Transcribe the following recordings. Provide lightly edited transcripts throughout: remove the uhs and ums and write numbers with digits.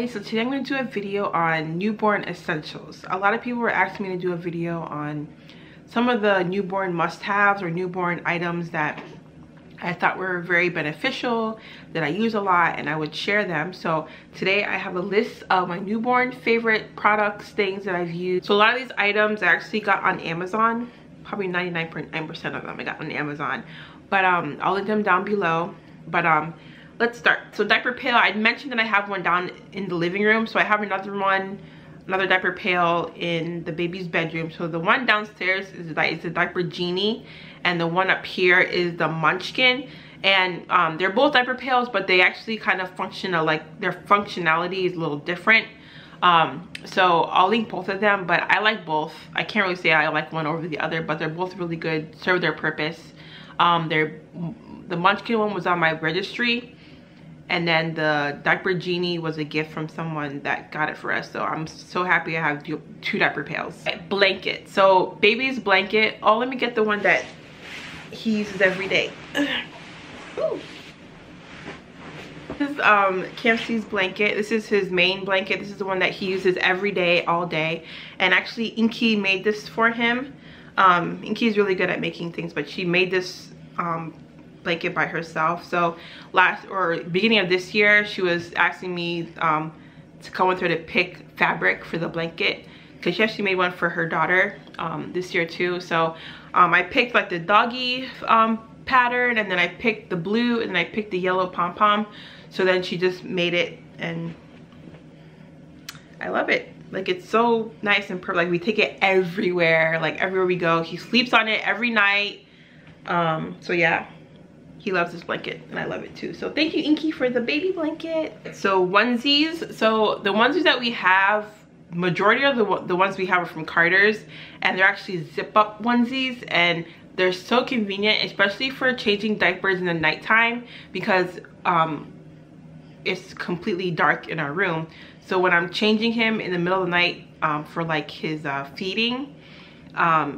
Hi, so today I'm going to do a video on newborn essentials. A lot of people were asking me to do a video on some of the newborn must-haves or newborn items that I thought were very beneficial, that I use a lot, and I would share them. So today I have a list of my newborn favorite products, things that I've used. So a lot of these items I actually got on Amazon. Probably 99.9% of them I got on Amazon. But I'll link them down below. But let's start. So diaper pail, I mentioned that I have one down in the living room. So I have another diaper pail in the baby's bedroom. So the one downstairs is the diaper genie, and the one up here is the munchkin. And they're both diaper pails, but they actually kind of function like their functionality is a little different. So I'll link both of them, but I like both. I can't really say I like one over the other, but they're both really good, serve their purpose. The munchkin one was on my registry, and then the diaper genie was a gift from someone that got it for us. So I'm so happy I have two diaper pails. Blanket. So baby's blanket. Oh, let me get the one that he uses every day. Ooh. This is Campsy's blanket. This is his main blanket. This is the one that he uses every day, all day. And actually Inky made this for him. Inky is really good at making things, but she made this blanket by herself. So beginning of this year, she was asking me to come with her to pick fabric for the blanket, because she actually made one for her daughter this year too. So I picked like the doggy pattern, and then I picked the blue, and then I picked the yellow pom-pom. So then she just made it, and I love it. Like, it's so nice and perfect. Like, we take it everywhere, like everywhere we go. He sleeps on it every night. So yeah, he loves this blanket, and I love it too. So thank you, Inky, for the baby blanket. So onesies. So the onesies that we have, majority of the ones we have are from Carter's, and they're actually zip up onesies, and they're so convenient, especially for changing diapers in the nighttime, because it's completely dark in our room. So when I'm changing him in the middle of the night for like his feeding,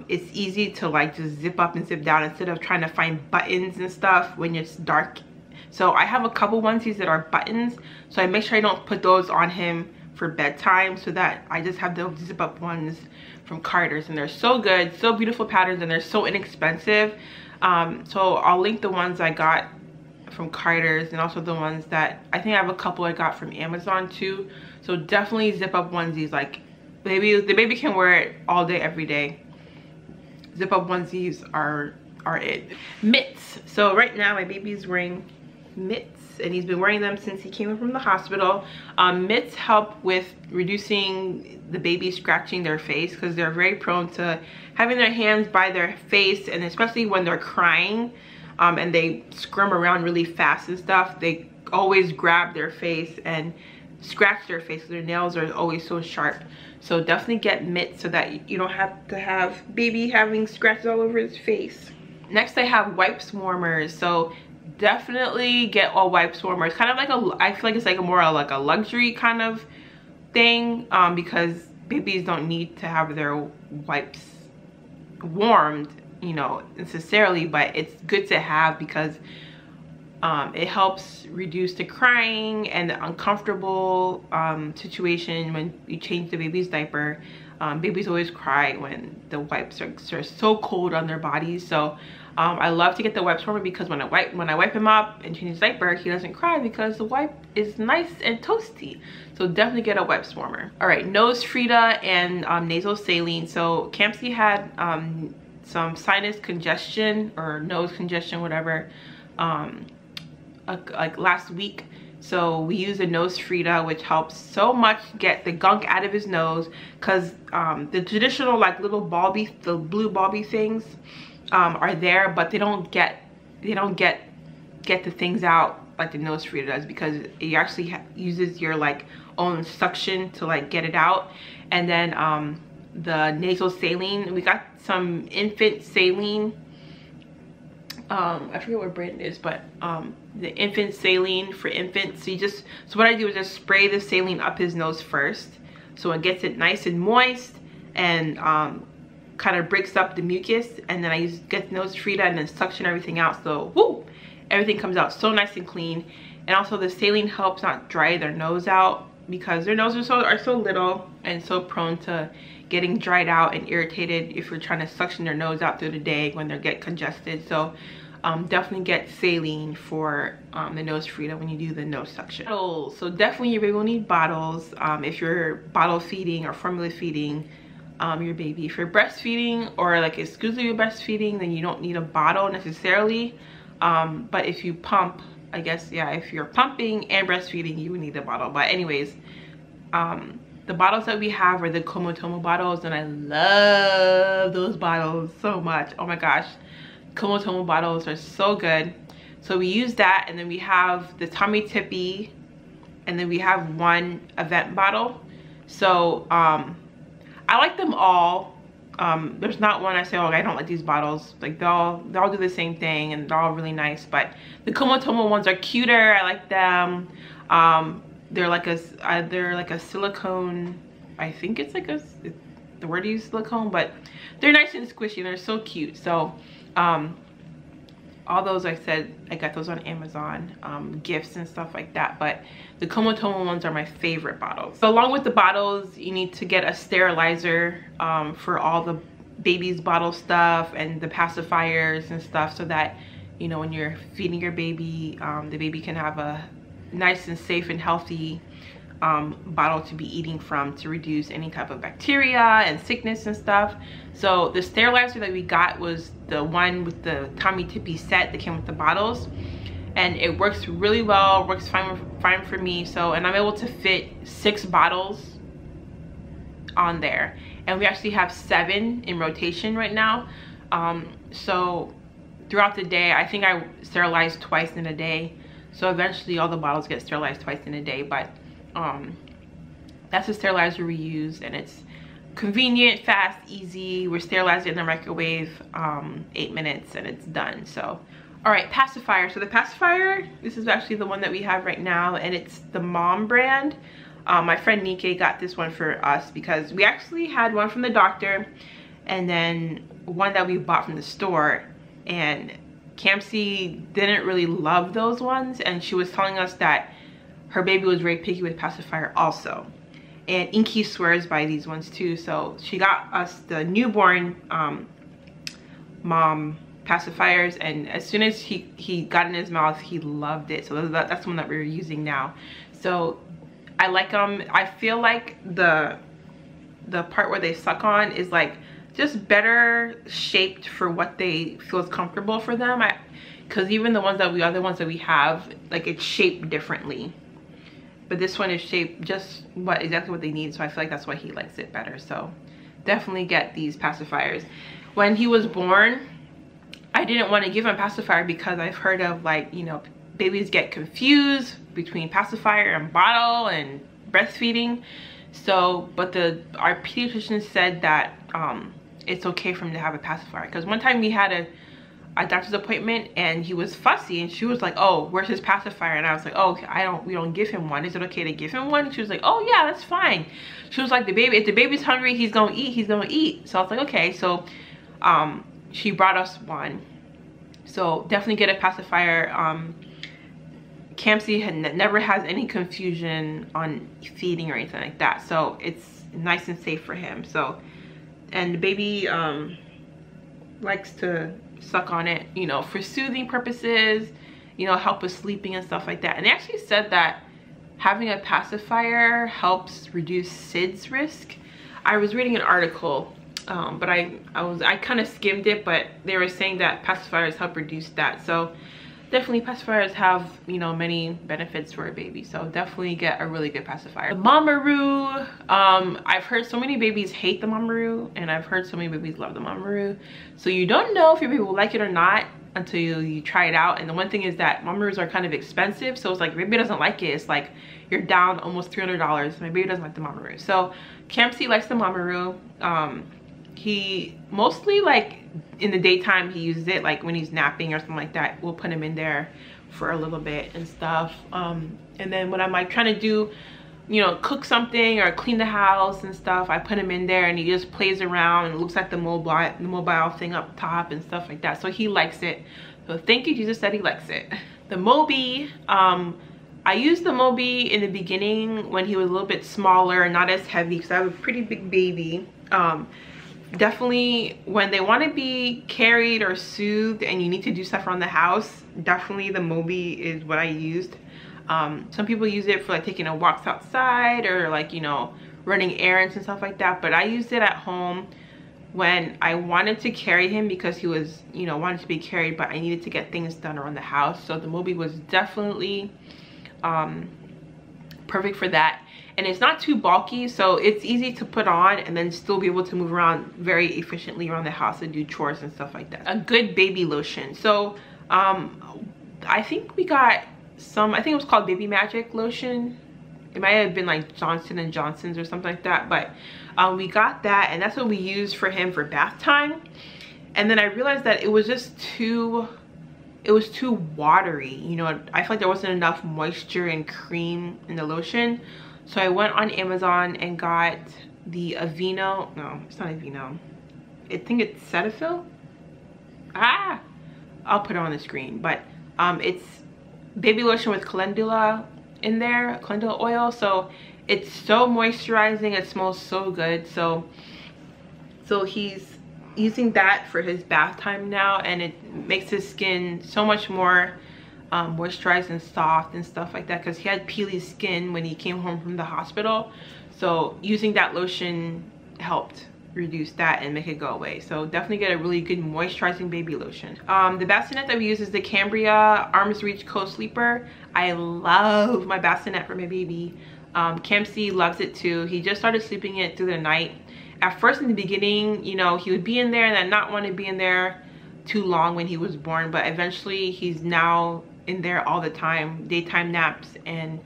it's easy to like just zip up and zip down instead of trying to find buttons and stuff when it's dark. So I have a couple onesies that are buttons, so I make sure I don't put those on him for bedtime, so that I just have those zip up ones from Carter's, and they're so good, so beautiful patterns, and they're so inexpensive. So I'll link the ones I got from Carter's, and also the ones that I think I have a couple I got from Amazon too. So definitely zip up onesies. Like, the baby can wear it all day, every day. Zip up onesies are it. Mitts. So right now my baby's wearing mitts, and he's been wearing them since he came in from the hospital. Mitts help with reducing the baby scratching their face, because they're very prone to having their hands by their face, and especially when they're crying and they scrum around really fast and stuff, they always grab their face and scratch their face, because their nails are always so sharp. So definitely get mitts so that you don't have to have baby having scratches all over his face. Next, I have wipes warmers. So definitely get all wipes warmers. Kind of like I feel like it's like more like a luxury kind of thing, because babies don't need to have their wipes warmed, you know, necessarily, but it's good to have, because it helps reduce the crying and the uncomfortable situation when you change the baby's diaper. Babies always cry when the wipes are so cold on their bodies. So I love to get the wipes warmer, because when I wipe him up and change his diaper, he doesn't cry, because the wipe is nice and toasty. So definitely get a wipes warmer. All right, nose Frida and nasal saline. So Campsy had some sinus congestion or nose congestion, whatever, like last week. So we use a nose Frida, which helps so much get the gunk out of his nose, because the traditional like little bulby, the blue bulby things are there, but they don't get the things out like the nose Frida does, because it actually uses your like own suction to like get it out. And then the nasal saline, we got some infant saline. I forget what brand it is, but the infant saline for infants. So what I do is just spray the saline up his nose first, so it gets it nice and moist, and kind of breaks up the mucus, and then I get the nose Frida and then suction everything out, so whoo, everything comes out so nice and clean. And also the saline helps not dry their nose out because their noses are so little and so prone to getting dried out and irritated if you're trying to suction their nose out through the day when they get congested. So definitely get saline for the nose freedom when you do the nose suction. So definitely your baby will need bottles if you're bottle feeding or formula feeding your baby. If you're breastfeeding or like exclusively breastfeeding, then you don't need a bottle necessarily, but if you pump, I guess, yeah, if you're pumping and breastfeeding, you would need a bottle. But anyways, the bottles that we have are the Comotomo bottles, and I love those bottles so much. Oh my gosh, Comotomo bottles are so good. So we use that, and then we have the Tummy Tippy, and then we have one event bottle. So I like them all. There's not one I say, oh, I don't like these bottles. Like they all do the same thing, and they're all really nice. But the Comotomo ones are cuter. I like them. They're like a silicone. I think it's like the word to use silicone, but they're nice and squishy. They're so cute. So all those, I said, I got those on Amazon, gifts and stuff like that. But the Comotomo ones are my favorite bottles. So along with the bottles, you need to get a sterilizer for all the baby's bottle stuff and the pacifiers and stuff, so that, you know, when you're feeding your baby, the baby can have a nice and safe and healthy bottle to be eating from, to reduce any type of bacteria and sickness and stuff. So the sterilizer that we got was the one with the Tummy Tippy set that came with the bottles, and it works really well, works fine for me. So, and I'm able to fit 6 bottles on there, and we actually have 7 in rotation right now. So throughout the day, I think I sterilize twice in a day. So eventually all the bottles get sterilized twice in a day, but that's the sterilizer we use, and it's convenient, fast, easy. We're sterilizing in the microwave 8 minutes and it's done. So all right, pacifier. So the pacifier, this is actually the one that we have right now, and it's the Mom brand. My friend Nike got this one for us because we actually had one from the doctor and then one that we bought from the store, and Campsy didn't really love those ones, and she was telling us that her baby was very picky with pacifier also. And Inky swears by these ones too, so she got us the newborn Mom pacifiers, and as soon as he got in his mouth, he loved it. So that's the one that we're using now. So I like them. I feel like the part where they suck on is like just better shaped for what they feel is comfortable for them. Because even the other ones that we have, like, it's shaped differently, but this one is shaped just exactly what they need. So I feel like that's why he likes it better. So definitely get these pacifiers. When he was born, I didn't want to give him a pacifier because I've heard of, like, you know, babies get confused between pacifier and bottle and breastfeeding. So but our pediatrician said that it's okay for him to have a pacifier, because one time we had a doctor's appointment and he was fussy, and she was like, oh, where's his pacifier? And I was like, oh, we don't give him one. Is it okay to give him one? And she was like, oh yeah, that's fine. She was like, if the baby's hungry, he's gonna eat. So I was like, okay. So she brought us one. So definitely get a pacifier. Campsy never has any confusion on feeding or anything like that, so it's nice and safe for him. So, and the baby likes to suck on it, you know, for soothing purposes, you know, help with sleeping and stuff like that. And they actually said that having a pacifier helps reduce SIDS risk. I was reading an article, but I kind of skimmed it, but they were saying that pacifiers help reduce that. So definitely pacifiers have, you know, many benefits for a baby. So definitely get a really good pacifier. The Mamaroo, I've heard so many babies hate the Mamaroo, and I've heard so many babies love the Mamaroo. So you don't know if your baby will like it or not until you try it out. And the one thing is that Mamaroos are kind of expensive, so it's like if your baby doesn't like it, it's like you're down almost $300. My baby doesn't like the Mamaroo. So Campsy likes the Mamaroo. He mostly, like, in the daytime he uses it, like when he's napping or something like that. We'll put him in there for a little bit and stuff, and then when I'm like trying to do, you know, cook something or clean the house and stuff, I put him in there and he just plays around and looks at the mobile thing up top and stuff like that. So he likes it. So thank you, Jesus said he likes it. The Mobi, I used the Mobi in the beginning when he was a little bit smaller, not as heavy, because I have a pretty big baby. Definitely when they want to be carried or soothed and you need to do stuff around the house, definitely the Mobi is what I used. Some people use it for like taking a walks outside or like, you know, running errands and stuff like that, but I used it at home when I wanted to carry him because he was, you know, wanted to be carried, but I needed to get things done around the house. So the Mobi was definitely perfect for that. And it's not too bulky, so it's easy to put on and then still be able to move around very efficiently around the house and do chores and stuff like that. A good baby lotion. So I think we got some, I think it was called Baby Magic lotion. It might have been like Johnson & Johnson's or something like that, but we got that, and that's what we used for him for bath time. And then I realized that it was just too, it was too watery, you know. I felt like there wasn't enough moisture and cream in the lotion. So I went on Amazon and got the Aveeno, no, it's not Aveeno. I think it's Cetaphil. I'll put it on the screen, but it's baby lotion with calendula in there, calendula oil. So it's so moisturizing, it smells so good. So he's using that for his bath time now, and it makes his skin so much more moisturized and soft and stuff like that, because he had peely skin when he came home from the hospital. So using that lotion helped reduce that and make it go away. So definitely get a really good moisturizing baby lotion. The bassinet that we use is the Cambria Arms Reach CoSleeper. I love my bassinet for my baby. Campsy loves it too. He just started sleeping in it through the night. At first in the beginning, you know, he would be in there and then not want to be in there too long when he was born, but eventually he's now in there all the time, daytime naps and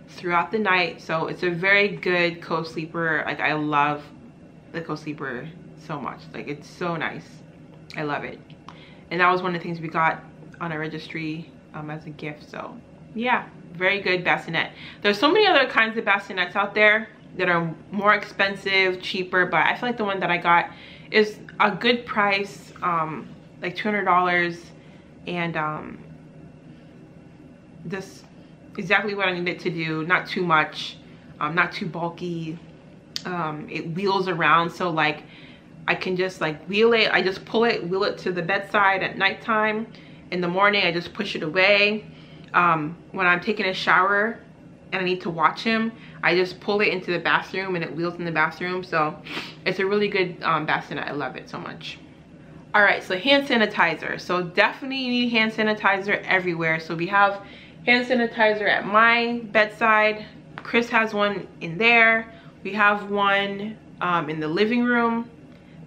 throughout the night. So it's a very good co-sleeper. Like, I love the co-sleeper so much. Like, it's so nice. I love it. And that was one of the things we got on a registry as a gift. So yeah, very good bassinet. There's so many other kinds of bassinets out there that are more expensive, cheaper, but I feel like the one that I got is a good price, like $200, and this exactly what I needed to do. Not too much, not too bulky. It wheels around, so like I can just like wheel it. I just pull it, wheel it to the bedside at nighttime. In the morning, I just push it away. When I'm taking a shower and I need to watch him, I just pull it into the bathroom and it wheels in the bathroom. So it's a really good bassinet. I love it so much. All right, so hand sanitizer. So definitely you need hand sanitizer everywhere. So we have hand sanitizer at my bedside. Chris has one in there. We have one in the living room,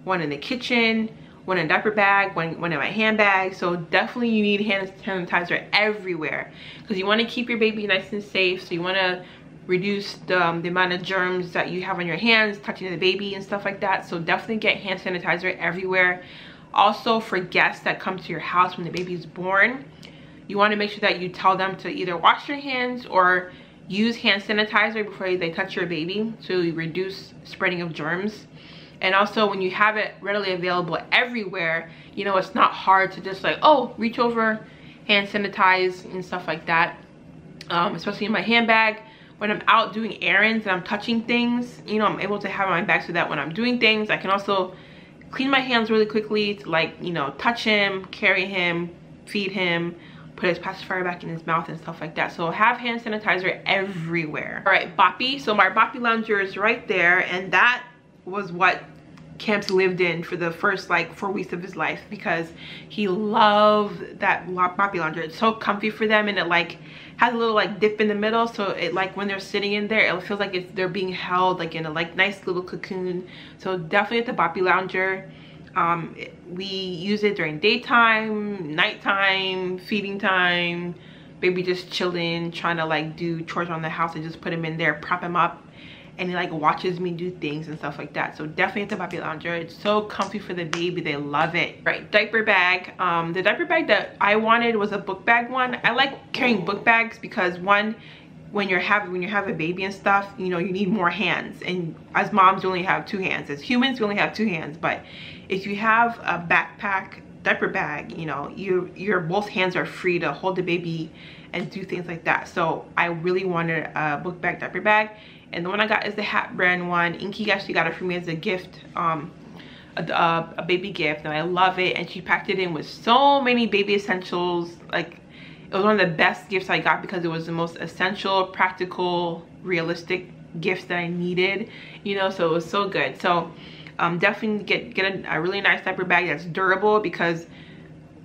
one in the kitchen, one in a diaper bag, one in my handbag. So definitely you need hand sanitizer everywhere, because you want to keep your baby nice and safe. So you want to reduce the amount of germs that you have on your hands touching the baby and stuff like that. So definitely get hand sanitizer everywhere. Also, for guests that come to your house when the baby is born, you want to make sure that you tell them to either wash their hands or use hand sanitizer before they touch your baby, so you reduce spreading of germs. And also, when you have it readily available everywhere, you know, it's not hard to just like, oh, reach over, hand sanitize and stuff like that. Especially in my handbag, when I'm out doing errands and I'm touching things, you know, I'm able to have it in my bag so that when I'm doing things, I can also clean my hands really quickly to, like, you know, touch him, carry him, feed him, put his pacifier back in his mouth and stuff like that. So have hand sanitizer everywhere. All right, Boppy. So my Barcalounger is right there, and that was what Camps lived in for the first like 4 weeks of his life, because he loved that Barcalounger. It's so comfy for them, and it like has a little like dip in the middle, so it like when they're sitting in there, it feels like they're being held like in a like nice little cocoon. So definitely at the Barcalounger. We use it during daytime, nighttime, feeding time, baby just chilling, trying to like do chores around the house. I just put him in there, prop him up, and he like watches me do things and stuff like that. So definitely at the Barcalounger. It's so comfy for the baby. They love it. Right, diaper bag. The diaper bag that I wanted was a book bag one. I like carrying book bags because, one, when you have a baby and stuff, you know, you need more hands, and as moms you only have 2 hands. As humans we only have 2 hands, but if you have a backpack diaper bag, you know, your both hands are free to hold the baby and do things like that. So I really wanted a book bag diaper bag, and the one I got is the Hat brand one. Inky actually got it for me as a gift, a baby gift, and I love it. And she packed it in with so many baby essentials. Like, it was one of the best gifts I got because it was the most essential, practical, realistic gifts that I needed, you know. So it was so good. So definitely get a really nice diaper bag that's durable, because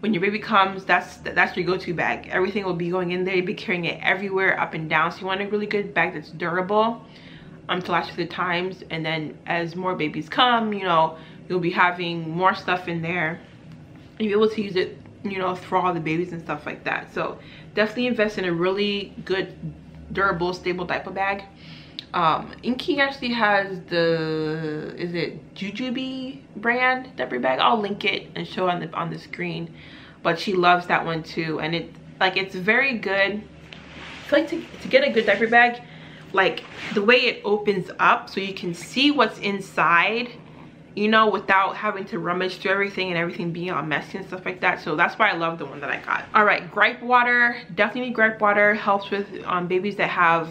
when your baby comes, that's your go-to bag. Everything will be going in there. You'll be carrying it everywhere, up and down. So you want a really good bag that's durable to last through the times. And then as more babies come, you know, you'll be having more stuff in there. You'll be able to use it, you know, for all the babies and stuff like that. So definitely invest in a really good, durable, stable diaper bag. Inky actually has the, is it Jujube brand diaper bag? I'll link it and show on the screen, but she loves that one too. And it's very good. I feel like to get a good diaper bag, like the way it opens up so you can see what's inside, you know, without having to rummage through everything and everything being all messy and stuff like that. So that's why I love the one that I got. All right, gripe water. Definitely need gripe water. Helps with babies that have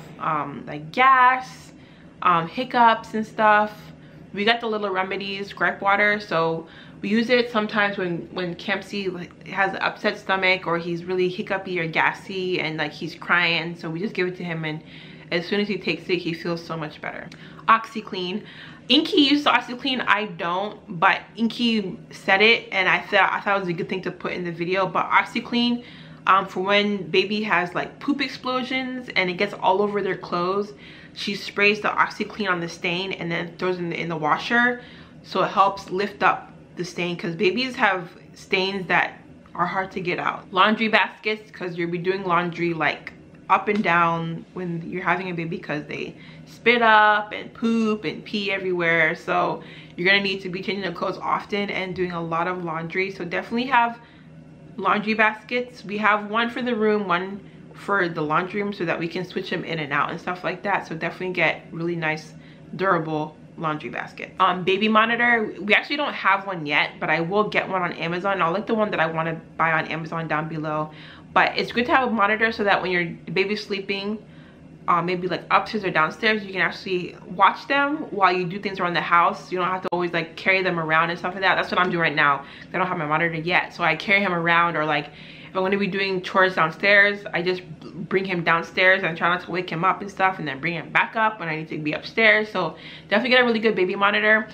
like gas, hiccups and stuff. We got the Little Remedies gripe water, so we use it sometimes when Campsy like has an upset stomach, or he's really hiccupy or gassy and like he's crying. So we just give it to him, and as soon as he takes it, he feels so much better. OxiClean. Inky used OxiClean, I don't, but Inky said it, and I thought it was a good thing to put in the video. But OxiClean, for when baby has like poop explosions and it gets all over their clothes, she sprays the OxiClean on the stain and then throws it in the washer, so it helps lift up the stain, because babies have stains that are hard to get out. Laundry baskets, because you'll be doing laundry like up and down when you're having a baby, because they spit up and poop and pee everywhere. So you're gonna need to be changing their clothes often and doing a lot of laundry. So definitely have laundry baskets. We have one for the room, one for the laundry room, so that we can switch them in and out and stuff like that. So definitely get really nice, durable laundry basket. Baby monitor, we actually don't have one yet, but I will get one on Amazon. I'll link the one that I want to buy on Amazon down below. But it's good to have a monitor so that when your baby's sleeping, maybe like upstairs or downstairs, you can actually watch them while you do things around the house. You don't have to always like carry them around and stuff like that. That's what I'm doing right now. I don't have my monitor yet, so I carry him around, or like if I'm going to be doing chores downstairs, I just bring him downstairs and try not to wake him up and stuff, and then bring him back up when I need to be upstairs. So definitely get a really good baby monitor.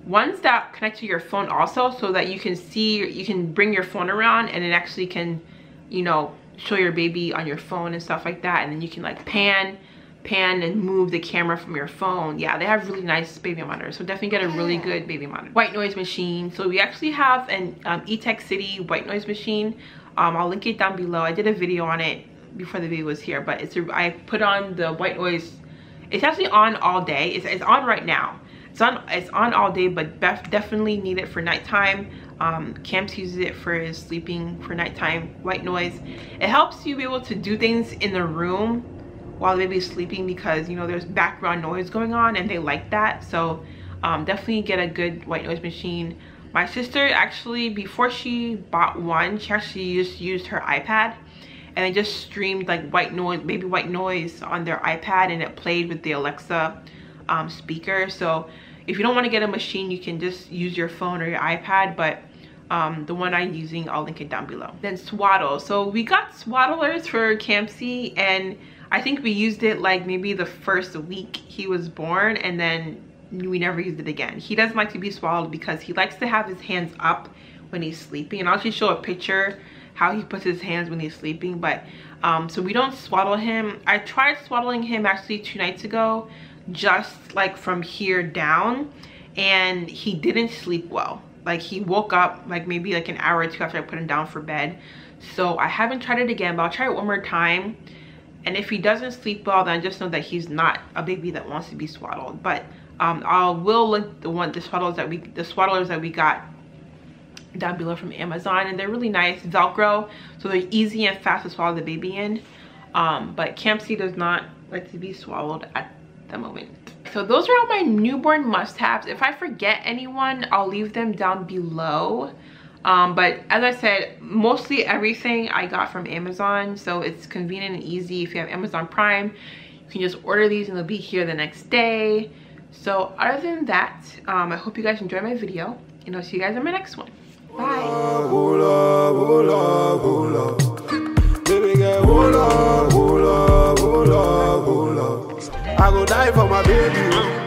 Ones that connect to your phone also, so that you can see, you can bring your phone around and it actually can, you know, show your baby on your phone and stuff like that. And then you can like pan and move the camera from your phone. Yeah, they have really nice baby monitors, so definitely get a really good baby monitor. White noise machine. So we actually have an E-Tech City white noise machine. I'll link it down below. I did a video on it before the baby was here, but I put on the white noise. It's actually on all day. It's on right now. It's on all day, but definitely need it for nighttime. Camps uses it for his sleeping for nighttime white noise. It helps you be able to do things in the room while the baby's sleeping, because you know there's background noise going on and they like that. So definitely get a good white noise machine. My sister actually, before she bought one, she actually just used her iPad and they just streamed like white noise, baby white noise on their iPad, and it played with the Alexa speaker. So if you don't want to get a machine, you can just use your phone or your iPad, but the one I'm using, I'll link it down below. Then Swaddle. So we got Swaddlers for Campsy, and I think we used it like maybe the first week he was born, and then we never used it again. He doesn't like to be swaddled because he likes to have his hands up when he's sleeping, and I'll actually show a picture how he puts his hands when he's sleeping. But so we don't swaddle him. I tried swaddling him actually 2 nights ago, just like from here down, and he didn't sleep well. Like he woke up like maybe like an hour or 2 after I put him down for bed. So I haven't tried it again, but I'll try it one more time. And if he doesn't sleep well, then just know that he's not a baby that wants to be swaddled. But I will link the swaddlers that we got down below from Amazon, and they're really nice, Velcro, so they're easy and fast to swallow the baby in. But Campsy does not like to be swallowed at the moment. So those are all my newborn must-haves. If I forget anyone, I'll leave them down below. But as I said, mostly everything I got from Amazon, so it's convenient and easy. If you have Amazon Prime, you can just order these and they'll be here the next day. So other than that, I hope you guys enjoyed my video, and I'll see you guys in my next one. Bye. I go die for my baby.